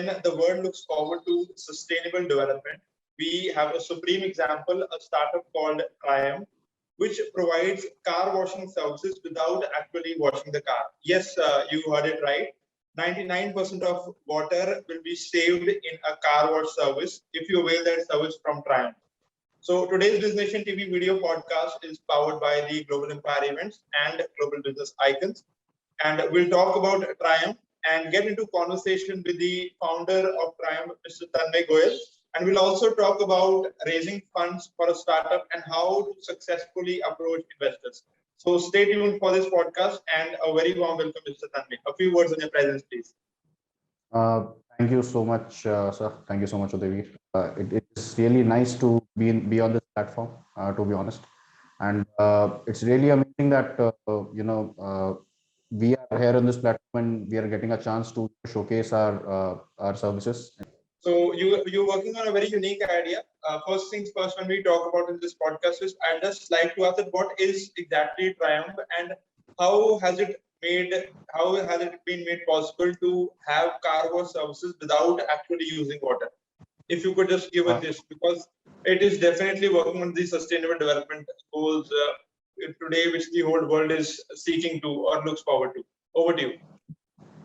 when the world looks forward to sustainable development, we have a supreme example, a startup called Triumph, which provides car washing services without actually washing the car. Yes, you heard it right. 99% of water will be saved in a car wash service if you avail that service from Triumph. So today's Business Nation TV video podcast is powered by the Global Empire Events and Global Business Icons. And we'll talk about Triumph and get into conversation with the founder of Triumph, Mr. Tanmay Goyal. And we'll also talk about raising funds for a startup and how to successfully approach investors. So stay tuned for this podcast and a very warm welcome, Mr. Tanmay. A few words on your presence, please. Thank you so much, sir. Thank you so much, Udavi. It's really nice to be on this platform, to be honest. And it's really amazing that, we are here on this platform and we are getting a chance to showcase our services. So you're working on a very unique idea. First things first, when we talk about in this podcast, is I'd just like to ask that what is exactly Triumph and how has it been made possible to have car wash services without actually using water? If you could just give it this, because it is definitely working on the sustainable development goals today, which the whole world is seeking to or looks forward to. Over to you.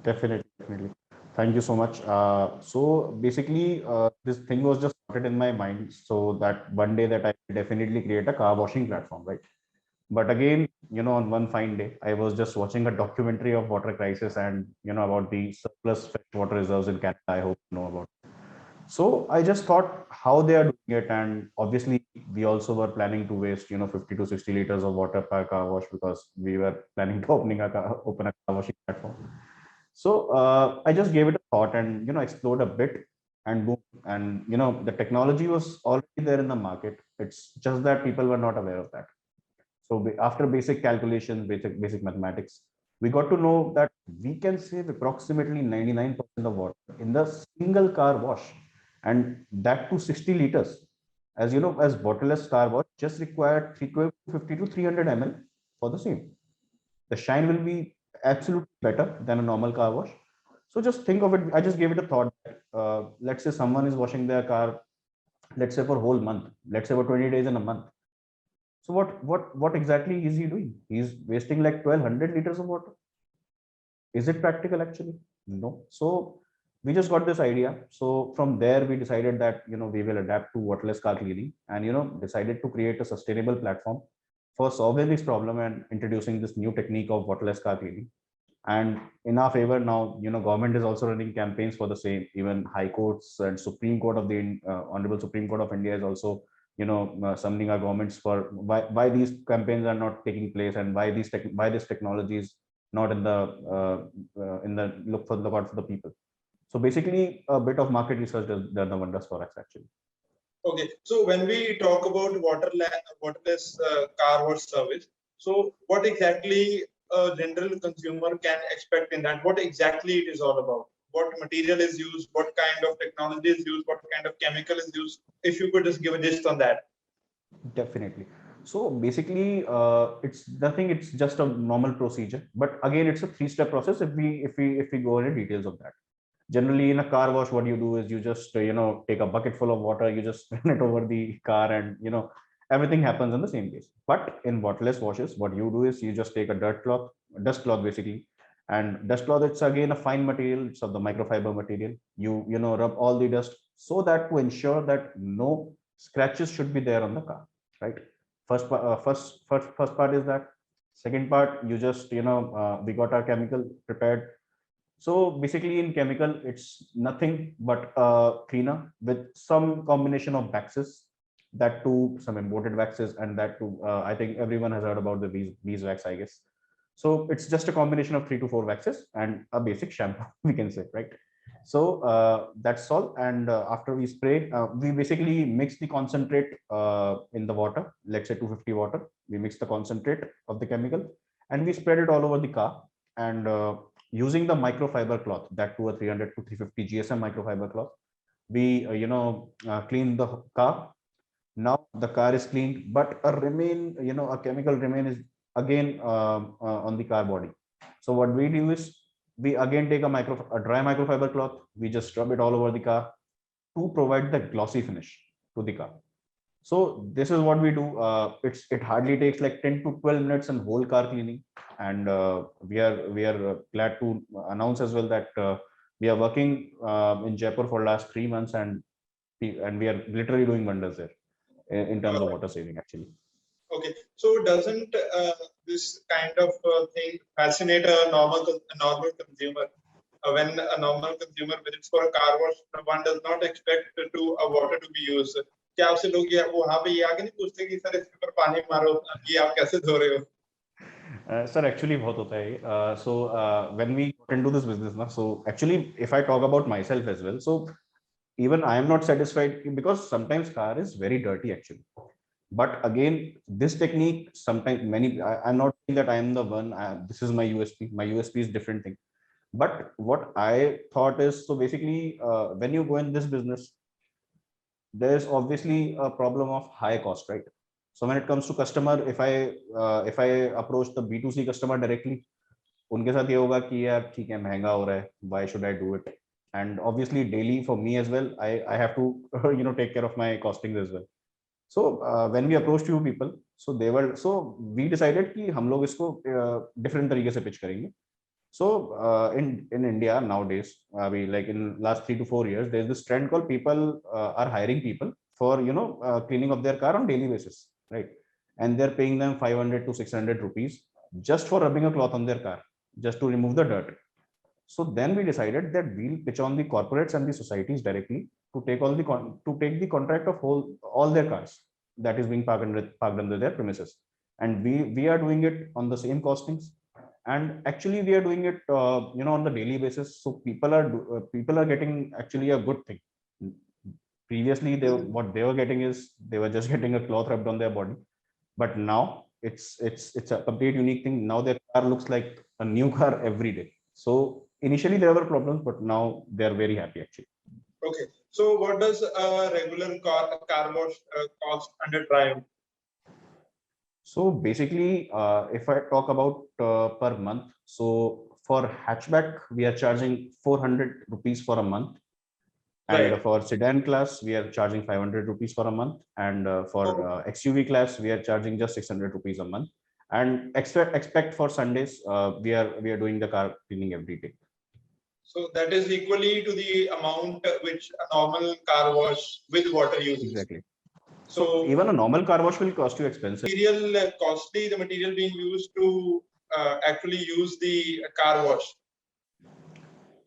Definitely. Thank you so much. So basically, this thing was just started in my mind, so that one day that I definitely create a car washing platform, right? But again, on one fine day, I was just watching a documentary of water crisis and about the surplus freshwater reserves in Canada. I hope you know about. So I just thought how they are doing it, and obviously we also were planning to waste 50 to 60 liters of water per car wash because we were planning to open a car washing platform. So I just gave it a thought and explored a bit, and boom, and the technology was already there in the market. It's just that people were not aware of that. So after basic calculations, basic mathematics, we got to know that we can save approximately 99% of water in the single car wash, and that to 60 liters. As you know, as bottleless car wash just required 350 to 300 ml for the same. The shine will be absolutely better than a normal car wash. So just think of it. I just gave it a thought. Let's say someone is washing their car, let's say for a whole month, let's say for 20 days in a month. So what exactly is he doing? He's wasting like 1200 liters of water. Is it practical actually? No. So we just got this idea. So from there we decided that we will adapt to waterless car cleaning, and decided to create a sustainable platform for solving this problem and introducing this new technique of waterless car cleaning. And in our favor now, government is also running campaigns for the same. Even high courts and Supreme Court of the Honorable Supreme Court of India is also summoning our governments for why these campaigns are not taking place, and why this technology is not in the look out for the people. So basically a bit of market research does the wonders for us actually. Okay, so when we talk about waterless car wash service, so what exactly a general consumer can expect in that? What exactly it is all about? What material is used? What kind of technology is used? What kind of chemical is used? If you could just give a gist on that. Definitely. So basically, it's nothing. It's just a normal procedure. But again, it's a three-step process. If we go into details of that. Generally, in a car wash, what you do is you just take a bucket full of water, you just run it over the car, and everything happens in the same place. But in waterless washes, what you do is you just take a dust cloth basically, and dust cloth, it's again a fine material. It's of the microfiber material. You rub all the dust so that to ensure that no scratches should be there on the car, right? First part is that. Second part, you just we got our chemical prepared. So basically in chemical, it's nothing but a cleaner with some combination of waxes, that too some imported waxes, and that too, I think everyone has heard about the beeswax, I guess. So it's just a combination of 3 to 4 waxes and a basic shampoo, we can say, right? So that's all. And after we spray, we basically mix the concentrate in the water, let's say 250 water. We mix the concentrate of the chemical and we spread it all over the car. And using the microfiber cloth, that to a 300 to 350 GSM microfiber cloth, we clean the car. Now the car is cleaned, but a chemical remain is again on the car body. So what we do is we again take a dry microfiber cloth, we just rub it all over the car to provide the glossy finish to the car. So this is what we do. It hardly takes like 10 to 12 minutes and whole car cleaning. And we are glad to announce as well that we are working in Jaipur for last 3 months, and we are literally doing wonders there in terms of water saving actually. Okay, so doesn't this kind of thing fascinate a normal consumer? When a normal consumer visits for a car wash, one does not expect water to be used. क्या आपसे लोग ये वहाँ पे ये आके नहीं पूछते कि सर इसके ऊपर पानी मारो, ये आप कैसे धो रहे हो? Sir, actually बहुत होता है. So when we got into this business ना, so actually if I talk about myself as well, so even I am not satisfied because sometimes car is very dirty actually. But again, this technique sometimes I'm not saying that I am the one. This is my USP. My USP is different thing. But what I thought is, so basically, when you go in this business, there's obviously a problem of high cost, right? So when it comes to customer, if I approach the B2C customer directly, उनके साथ ये होगा कि यार ठीक है महंगा हो रहा है, why should I do it? And obviously daily for me as well, I have to take care of my costings as well. So when we approached few people, so we decided कि हम लोग इसको different तरीके से pitch करेंगे. So in India nowadays, we like in last 3 to 4 years, there's this trend called people are hiring people for cleaning of their car on daily basis, right? And they're paying them 500 to 600 rupees just for rubbing a cloth on their car, just to remove the dirt. So then we decided that we'll pitch on the corporates and the societies directly to take the contract of all their cars that is being parked under their premises, and we are doing it on the same costings. And actually we are doing it on the daily basis, so people are getting actually a good thing. Previously what they were getting is they were just getting a cloth rubbed on their body, but now it's a complete unique thing. Now their car looks like a new car every day. So initially there were problems, but now they are very happy actually. Okay, so what does a regular car wash cost under Triumph? So basically, if I talk about per month, so for hatchback, we are charging 400 rupees for a month. And Right. for sedan class, we are charging 500 rupees for a month. And for XUV class, we are charging just 600 rupees a month. And expect for Sundays, we are doing the car cleaning every day. So that is equally to the amount which a normal car wash with water uses. Exactly. So even a normal car wash will cost you expensive. Material costly, the material being used to actually use the car wash.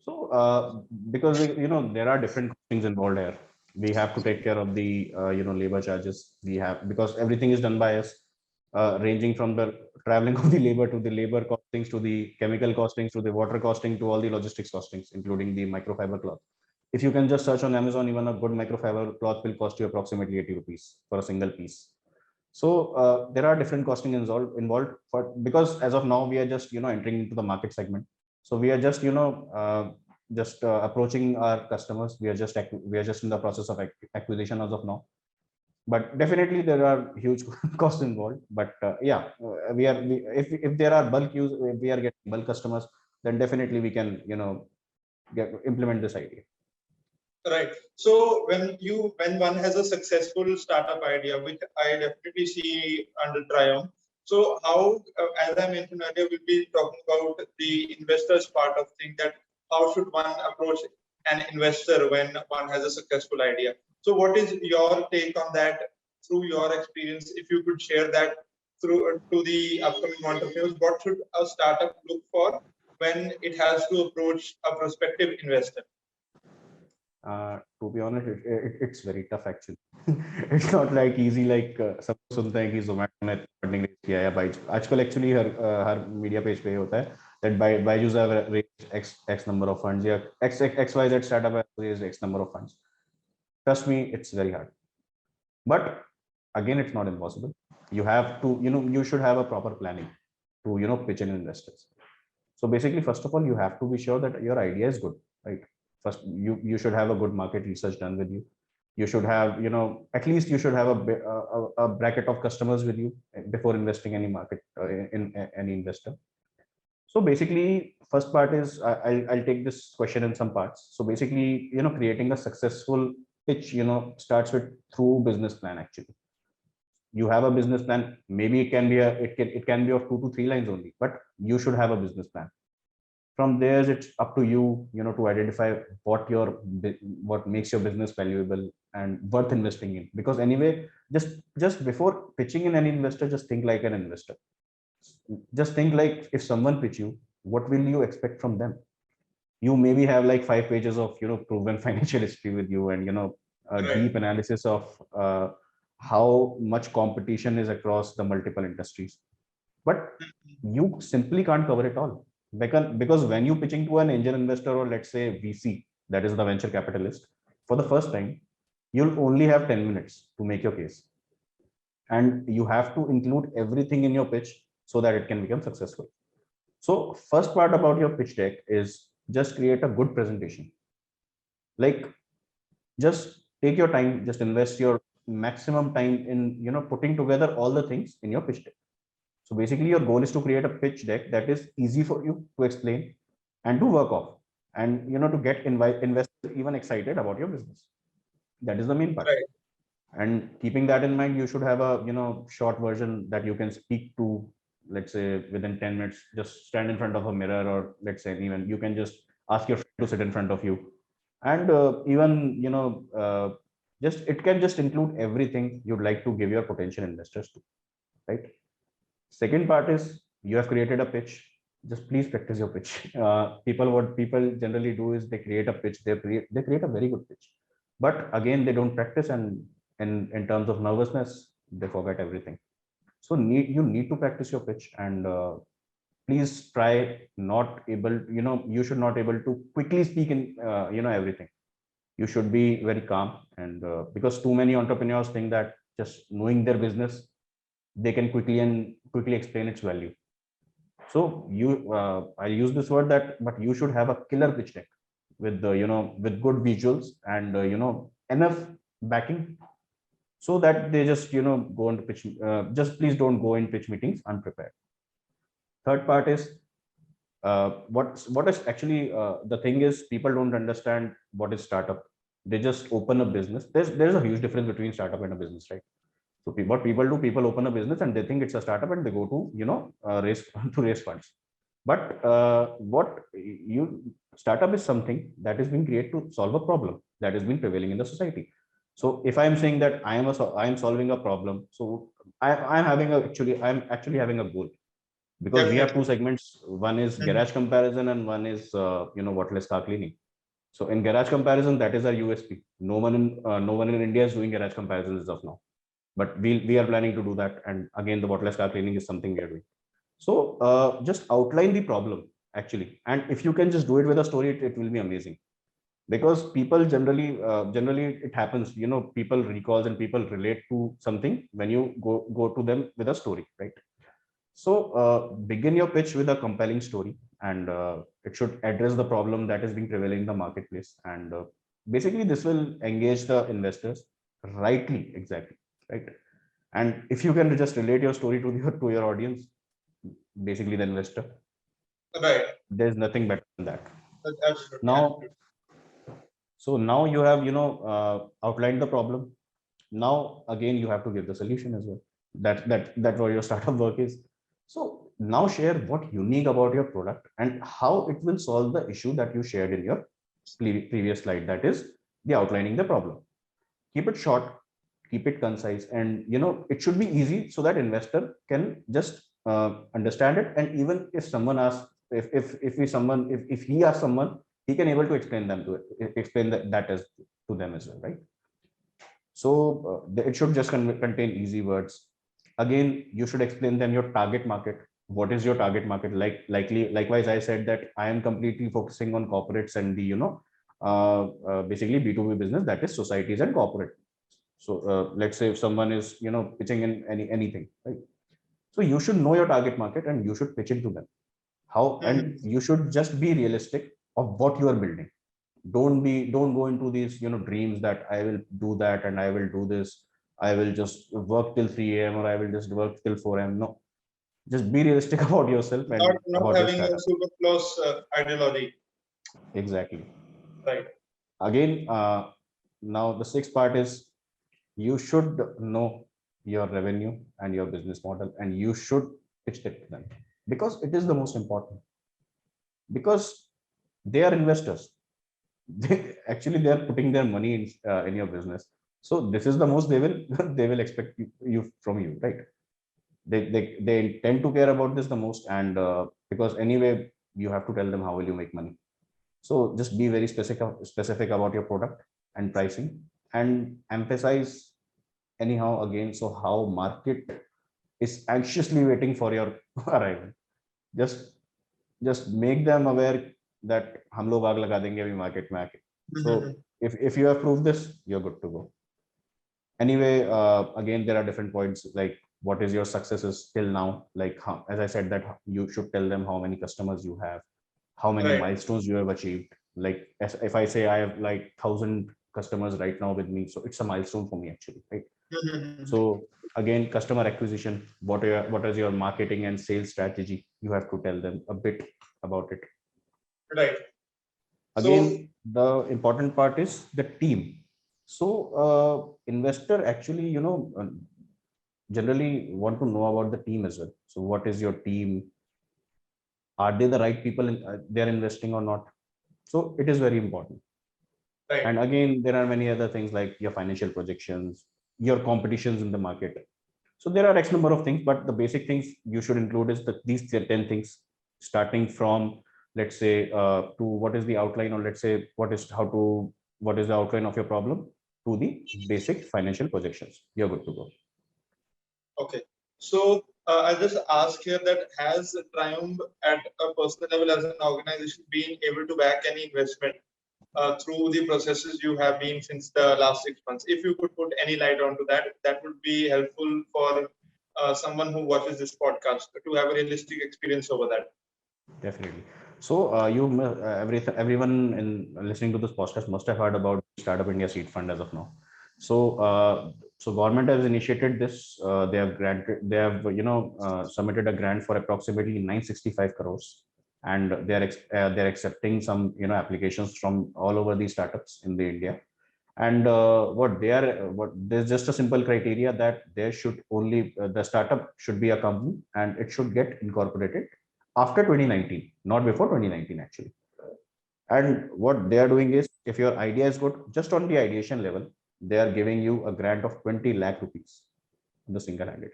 So because there are different things involved here. We have to take care of the labor charges. We have, because everything is done by us, ranging from the traveling of the labor to the labor costings to the chemical costings to the water costing to all the logistics costings, including the microfiber cloth. If you can just search on Amazon, even a good microfiber cloth will cost you approximately 80 rupees for a single piece. So there are different costing involved for, because as of now we are just entering into the market segment. So we are just approaching our customers. We are just in the process of acquisition as of now. But definitely there are huge costs involved. But if there are if we are getting bulk customers, then definitely we can implement this idea. Right. So when one has a successful startup idea, which I definitely see under Triumph. So how, as I mentioned earlier, we'll be talking about the investors part of things, that how should one approach an investor when one has a successful idea. So what is your take on that through your experience? If you could share that through to the upcoming entrepreneurs, what should a startup look for when it has to approach a prospective investor? To be honest, it's very tough actually. It's not like easy like सब सुनते हैं कि Zomato ने funding raise किया है Byju's. आजकल actually हर media page पे होता है that Byju's have raised X number of funds, या XYZ startup has raised X number of funds. Trust me, it's very hard. But again, it's not impossible. You have to, you should have a proper planning to pitch in investors. So basically, first of all, you have to be sure that your idea is good, right? First, you should have a good market research done with you. You should have, at least you should have a bracket of customers with you before investing any market in any investor. So basically, first part is I'll take this question in some parts. So basically, creating a successful pitch, starts with through business plan. Actually, you have a business plan. Maybe it can be of 2 to 3 lines only, but you should have a business plan. From there, it's up to you, to identify what makes your business valuable and worth investing in. Because anyway, just before pitching in any investor, just think like an investor. Just think like, if someone pitch you, what will you expect from them? You maybe have like 5 pages of proven financial history with you, and a Right. deep analysis of how much competition is across the multiple industries, but you simply can't cover it all. Because when you pitching to an angel investor, or let's say VC, that is the venture capitalist, for the first time, you'll only have 10 minutes to make your case, and you have to include everything in your pitch so that it can become successful. So first part about your pitch deck is just create a good presentation. Like, just take your time, just invest your maximum time in putting together all the things in your pitch deck. So basically, your goal is to create a pitch deck that is easy for you to explain and to work off, and to get investors even excited about your business. That is the main part. Right. And keeping that in mind, you should have a short version that you can speak to, let's say within 10 minutes. Just stand in front of a mirror, or let's say even you can just ask your friend to sit in front of you, and even just it can just include everything you'd like to give your potential investors to, right? Second part is, you have created a pitch. Just please practice your pitch. What people generally do is they create a pitch. They create a very good pitch, but again, they don't practice, and in terms of nervousness, they forget everything. So you need to practice your pitch, and please try not able. You should not able to quickly speak in everything. You should be very calm, and because too many entrepreneurs think that just knowing their business, they can quickly explain its value. So I use this word that, but you should have a killer pitch deck with the with good visuals, and enough backing, so that they just go into pitch. Just please don't go in pitch meetings unprepared. Third part is, what is actually, the thing is, people don't understand what is startup. They just open a business. There's a huge difference between startup and a business, right? So what people do, people open a business and they think it's a startup, and they go to raise to raise funds. But what you startup is something that is being created to solve a problem that has been prevailing in the society. So if I am saying that I am solving a problem, so I'm actually having a goal, because we have two Definitely. segments. One is Mhm. garage comparison, and one is waterless car cleaning. So in garage comparison, that is our USP. No one in India is doing garage comparisons as of now, but we are planning to do that. And again, the waterless car cleaning is something we are doing. So just outline the problem actually, and if you can just do it with a story, it will be amazing. Because people generally it happens, people recalls and people relate to something when you go to them with a story, right? So begin your pitch with a compelling story, and it should address the problem that is being prevailing in the marketplace, and basically this will engage the investors rightly, exactly, right? And if you can just relate your story to your audience, basically the investor, Right. there's nothing better than that. Absolutely. Now, Absolutely. so now you have outlined the problem. Now again, you have to give the solution as well. That's what your startup work is. So now share what unique about your product and how it will solve the issue that you shared in your previous slide, that is the outlining the problem. Keep it short, keep it concise, and it should be easy so that investor can just understand it. And even if someone asks, if he asks someone, he can able to explain that as to them as well, right? So it should just contain easy words. Again, you should explain them your target market. What is your target market? Likewise, I said that I am completely focusing on corporates and the basically B2B business, that is societies and corporate. So let's say if someone is pitching in anything, right? So you should know your target market and you should pitch it to them. How, and Mhm. you should just be realistic of what you are building. Don't go into these dreams that I will do that and I will do this. I will just work till 3 a.m. or I will just work till 4 a.m. No, Just be realistic about yourself and Not about your having a startup. super close ideology. Exactly. Right. Again, now the sixth part is you should know your revenue and your business model, and you should pitch it to them, because it is the most important, because they are investors. Actually they are putting their money in your business, so this is the most they will they will expect you from you, right? They tend to care about this the most, and because anyway you have to tell them how will you make money. So just be very specific about your product and pricing, and emphasize anyhow again, so how market is anxiously waiting for your arrival. Just just make them aware that हम लोग आग लगा देंगे अभी market में आके. So if you have proved this, you're good to go. Anyway, again there are different points, like what is your successes till now, like how, as I said, that you should tell them how many customers you have, how many Right. milestones you have achieved. Like if I say I have like 1,000 customers right now with me, so it's a milestone for me actually, right? So again, customer acquisition, what is your marketing and sales strategy, you have to tell them a bit about it. Right. So Again, the important part is the team. So investor actually, generally want to know about the team as well. So what is your team? Are they the right people they're investing or not? So it is very important. right. And again, there are many other things like your financial projections, your competitions in the market. So there are X number of things, but the basic things you should include is these 10 things, starting from, let's say, to what is the outline, or let's say, what is the outline of your problem, to the basic financial projections. You're good to go. Okay. So I'll just ask here that has Triumph at a personal level as an organization been able to back any investment through the processes you have been since the last 6 months? If you could put any light onto that, that would be helpful for someone who watches this podcast to have a realistic experience over that. Definitely. So everyone in listening to this podcast must have heard about Startup India Seed Fund as of now. So government has initiated this. They have submitted a grant for approximately 965 crores, and they're accepting some applications from all over these startups in the India. And what there's just a simple criteria that there should only the startup should be a company, and it should get incorporated after 2019, not before 2019 actually. And what they are doing is, if your idea is good, just on the ideation level, they are giving you a grant of 20 lakh rupees in the single handed.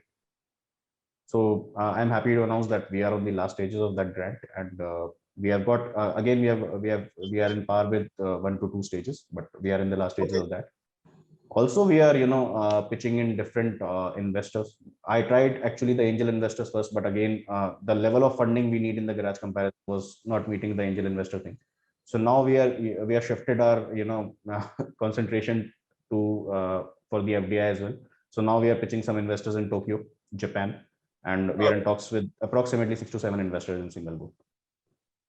So I'm happy to announce that we are on the last stages of that grant, and we have got again we are in par with 1 to 2 stages, but we are in the last stages of that. Also, we are pitching in different investors. I tried actually the angel investors first, but again the level of funding we need in the garage comparison was not meeting the angel investor thing. So now we are shifted our concentration to for the FDI as well. So now we are pitching some investors in Tokyo, Japan, and we are in talks with approximately 6 to 7 investors in Singapore.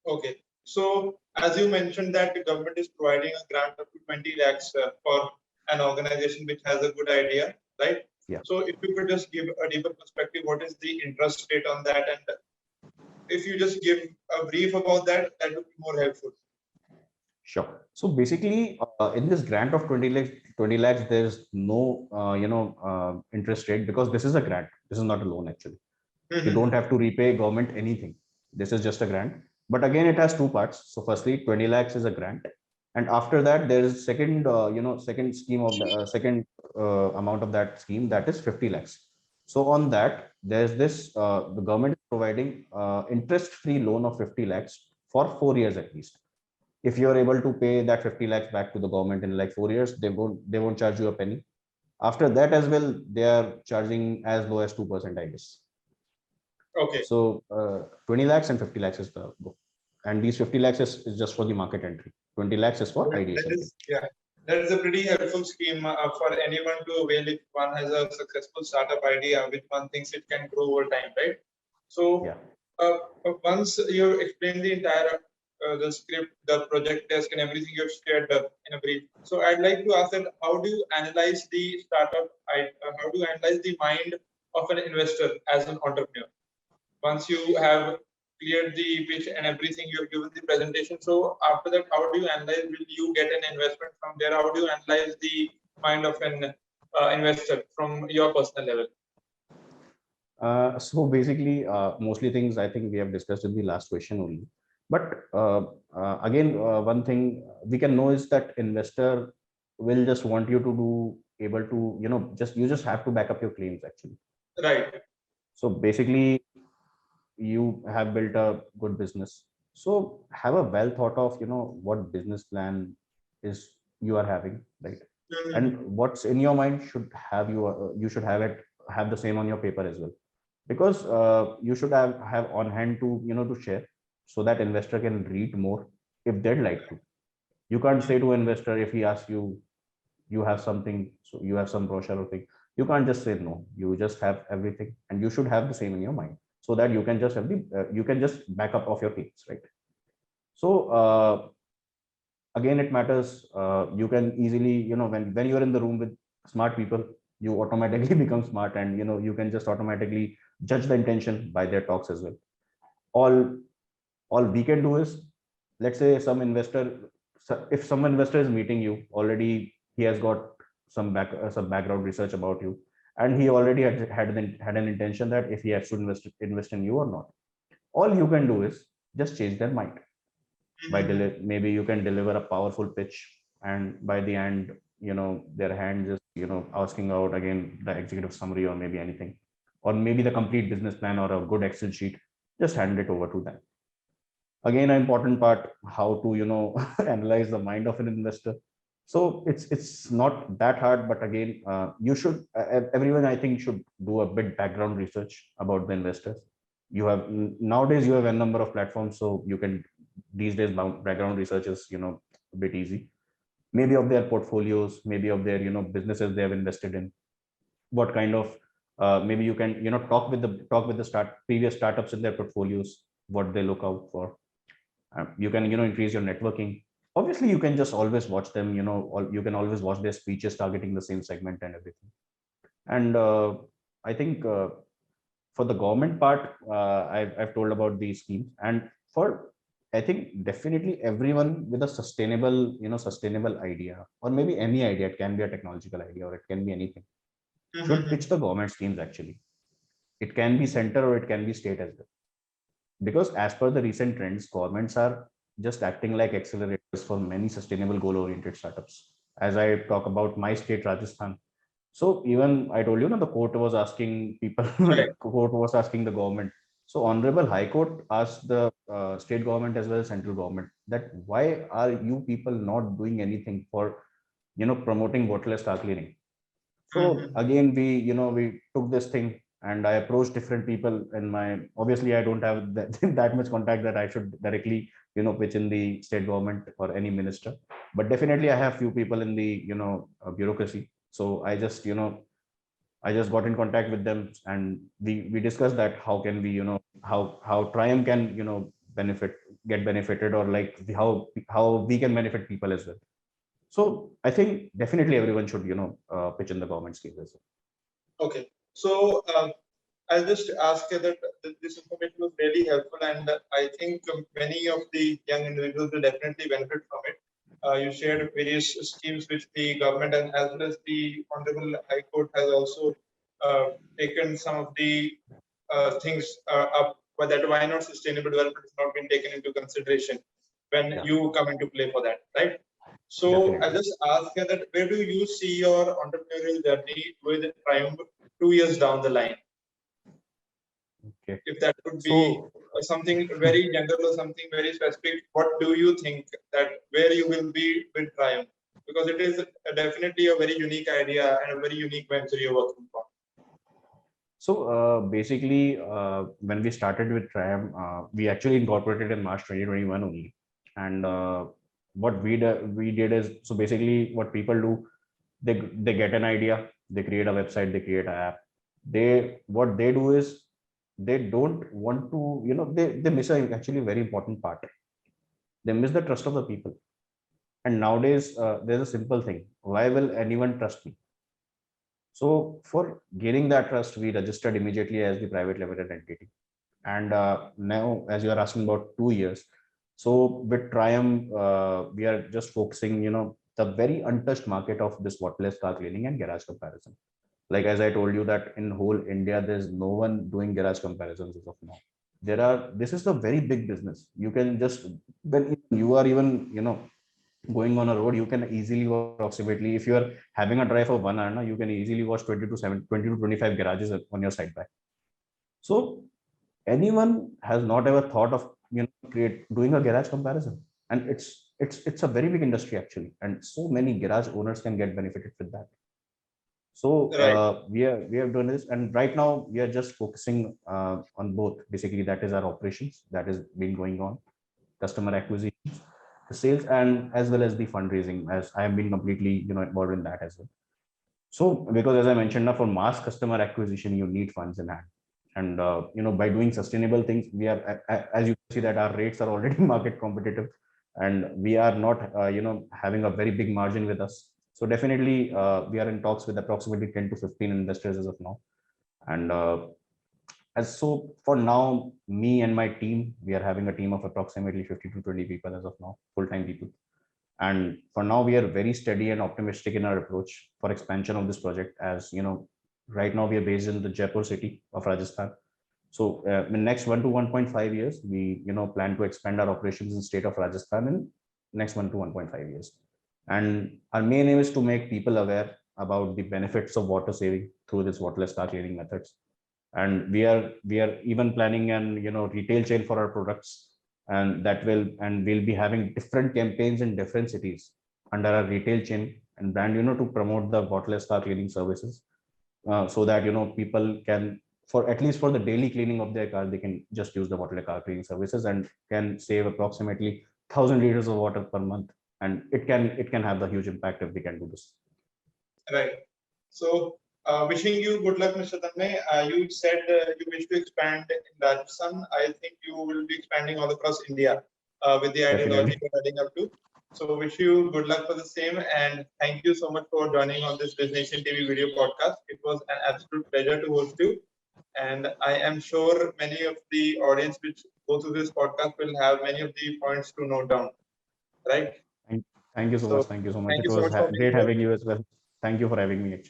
Okay. So as you mentioned that the government is providing a grant up to 20 lakhs for an organization which has a good idea, right? Yeah. So if you could just give a deeper perspective, what is the interest rate on that? And if you just give a brief about that, that would be more helpful. Sure. So basically, in this grant of 20 lakhs, there's no, interest rate, because this is a grant. This is not a loan actually. You don't have to repay government anything. This is just a grant. But again, it has two parts. So firstly, 20 lakhs is a grant. And after that, there is second, second scheme of the second amount of that scheme, that is 50 lakhs. So on that, there's this, the government is providing interest-free loan of 50 lakhs for 4 years at least. If you're able to pay that 50 lakhs back to the government in like 4 years, they won't charge you a penny. After that as well, they are charging as low as 2%, I guess. Okay. So 20 lakhs and 50 lakhs is the book. And these 50 lakhs is just for the market entry. 20 lakhs is for ideation. That is a pretty helpful scheme for anyone to avail if one has a successful startup idea which one thinks it can grow over time, right? So yeah. Once you explain the entire the script, the project desk, and everything you've shared in a brief. So I'd like to ask that how do you analyze the startup? How do you analyze the mind of an investor as an entrepreneur? once you have cleared the pitch and everything, you have given the presentation. So after that, how do you analyze? Will you get an investment from there? How do you analyze the mind of an investor from your personal level? So basically, mostly things I think we have discussed in the last question only. But again, one thing we can know is that investor will just want you to do able to, you just have to back up your claims actually. Right. So basically, you have built a good business. So have a well thought of, what business plan is you are having, right? And what's in your mind should have you should have the same on your paper as well, because you should have on hand to to share, so that investor can read more if they'd like to. You can't say to investor, if he asks you, you have something, so you have some brochure or thing, you can't just say no. You just have everything, and you should have the same in your mind, so that you can just have the you can just back up of your case, right? So again, it matters. You can easily, when you're in the room with smart people, you automatically become smart, and you can just automatically judge the intention by their talks as well. All all we can do is, let's say some investor, if some investor is meeting you already, he has got some background research about you, and he already had an intention that if he has to invest in you or not. All you can do is just change their mind by maybe you can deliver a powerful pitch, and by the end, their hand just asking out again the executive summary, or maybe anything, or maybe the complete business plan or a good Excel sheet. Just hand it over to them. Again, an important part, how to analyze the mind of an investor. So it's not that hard, but again, everyone, I think, should do a bit background research about the investors. Nowadays you have a number of platforms, so you can, these days, background research is a bit easy. Maybe of their portfolios, maybe of their businesses they have invested in, what kind of maybe you can talk with the previous startups in their portfolios, what they look out for. You can increase your networking. Obviously you can just always watch them, you can always watch their speeches targeting the same segment and everything. And I think for the government part, I've told about these schemes. And for, I think, definitely everyone with a sustainable idea, or maybe any idea, it can be a technological idea or it can be anything, should pitch the government schemes actually. It can be center or it can be state as well, because as per the recent trends, governments are just acting like accelerators for many sustainable goal oriented startups. As I talk about my state, Rajasthan, so even I told you, the court was asking people, Right. court was asking the government. So Honorable High Court asked the state government as well as central government that why are you people not doing anything for, promoting waterless car cleaning? So again, we took this thing, and I approached different people in my, obviously I don't have that much contact that I should directly, pitch in the state government or any minister, but definitely I have few people in the, bureaucracy. So I just got in contact with them, and we discussed that how can we, how Triumph can, get benefited, or like how we can benefit people as well. So I think definitely everyone should, pitch in the government schemes as well. Okay. So I'll just ask you that this information was really helpful, and I think many of the young individuals will definitely benefit from it. You shared various schemes which the government and as well as the Honorable High Court has also taken some of the things up, but that why not sustainable development has not been taken into consideration when you come into play for that, right? So Definitely. I'll just ask you that where do you see your entrepreneurial journey with Triumph 2 years down the line? Okay. If that could be something very general or something very specific, what do you think that where you will be with Triumph? Because it is definitely a very unique idea and a very unique venture you're working on. So basically, when we started with Triumph, we actually incorporated in March 2021 only. And what we did is, so basically what people do, they get an idea, they create a website, they create an app. What they do is, they don't want to, they miss a actually very important part. They miss the trust of the people. And nowadays, there's a simple thing: why will anyone trust me? So for gaining that trust, we registered immediately as the private limited entity. And now, as you are asking about 2 years, so with Triumph, we are just focusing, the very untouched market of this waterless car cleaning and garage comparison. Like as I told you that in whole India, there's no one doing garage comparisons as of now. This is a very big business. You can just, when you are even, going on a road, you can easily watch approximately, if you are having a drive for 1 hour, you can easily watch 20 to 25 garages on your side by. So anyone has not ever thought of doing a garage comparison, and it's a very big industry actually, and so many garage owners can get benefited with that. So Right. we have done this, and right now we are just focusing on both. Basically, that is our operations that is been going on, customer acquisition, the sales, and as well as the fundraising, as I have been completely involved in that as well. So because as I mentioned, now for mass customer acquisition, you need funds in hand. And by doing sustainable things, we are, as you see that our rates are already market competitive, and we are not having a very big margin with us. So definitely we are in talks with approximately 10 to 15 investors as of now. And as so for now, me and my team, we are having a team of approximately 50 to 20 people as of now, full-time people. And for now, we are very steady and optimistic in our approach for expansion of this project. As right now we are based in the Jaipur city of Rajasthan. So in the next 1 to 1.5 years, we plan to expand our operations in state of Rajasthan in next 1 to 1.5 years. And our main aim is to make people aware about the benefits of water saving through this waterless car cleaning methods. And we are even planning an retail chain for our products, and we'll be having different campaigns in different cities under our retail chain and brand to promote the waterless car cleaning services, so that people can, for at least for the daily cleaning of their car, they can just use the waterless car cleaning services and can save approximately 1,000 liters of water per month. And it can have the huge impact if they can do this. Right. So, wishing you good luck, Mr. Tanmay. You said you wish to expand in Rajasthan. I think you will be expanding all across India with the ideology Definitely. you're heading up to. So, wish you good luck for the same. And thank you so much for joining on this Business Nation TV video podcast. It was an absolute pleasure to host you. And I am sure many of the audience which go through this podcast will have many of the points to note down. Right. Thank, thank you so So, much. Thank you so much. thank It you so was much for being great here. having you as well. Thank you for having me actually.